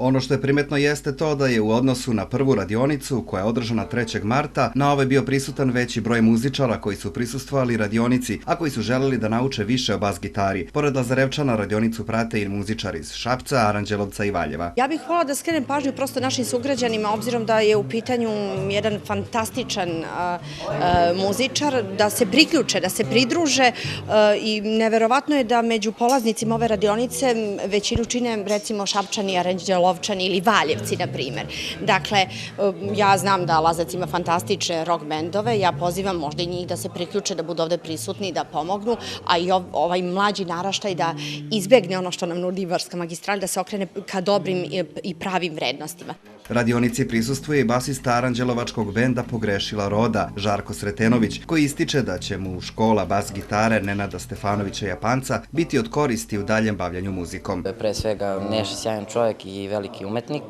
Ono što je primetno jeste to da je u odnosu na prvu radionicu, koja je održana 3. marta, na ovoj bio prisutan veći broj muzičara koji su prisustvovali radionici, a koji su želeli da nauče više o bas gitari. Pored Lazarevčana, radionicu prate i muzičari iz Šapca, Aranđelovca i Valjeva. Ja bih voljela da skrenem pažnju prosto našim sugrađanima, obzirom da je u pitanju jedan fantastičan muzičar, da se priključe, da se pridruže i neverovatno je da među polaznicima ove radionice većinu čine recimo Šapčani, Aranđelovčani ili Valjevci, na primer. Dakle, ja znam da Lazac ima fantastične rock bendove, ja pozivam možda i njih da se priključe, da budu ovde prisutni, da pomognu, a i ovaj mlađi naraštaj da izbegne ono što nam nudi Ibarska magistrala, da se okrene ka dobrim i pravim vrednostima. Radionici prisustvuje i basista aranđelovačkog benda Pogrešila roda, Žarko Sretenović, koji ističe da će mu škola bas gitare Nenada Stefanovića Japanca biti od koristi u daljem bavljanju muzikom. Pre svega Neša sjajan čovjek i veliki umetnik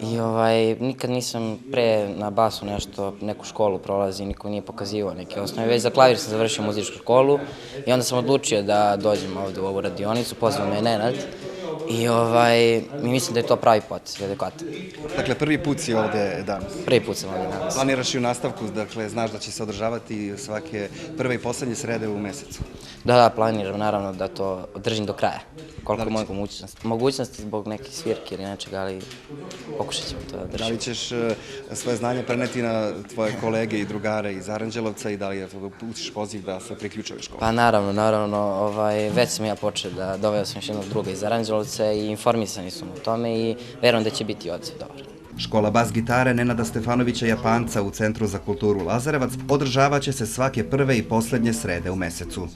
i nikad nisam pre na basu neku školu prolazi, niko nije pokazivao neke osnove. Već za klavir sam završio muzičku školu i onda sam odlučio da dođem ovde u ovu radionicu, pozvao me Nenad. I mislim da je to pravi potez, adekvatan. Dakle, prvi put si ovde danas? Prvi put sam ovde danas. Planiraš i u nastavku, dakle, znaš da će se održavati svake prve i poslednje srede u mesecu? Da, planiram naravno da to održim do kraja, koliko mogu mogućnosti zbog nekih svirki ili nečega, ali pokušat ćemo to da držim. Da li ćeš svoje znanje preneti na tvoje kolege i drugare iz Aranđelovca i da li pustiš poziv da se priključe ove škole? Pa naravno, već sam ja počeo da doveo sam još jednog druga iz Aranđelovca i informisani su o tome i verujem da će biti odziv dobar. Škola bas gitare Nenada Stefanovića Japanca u Centru za kulturu Lazarevac održavaće se svake prve i poslednje srede u mesecu.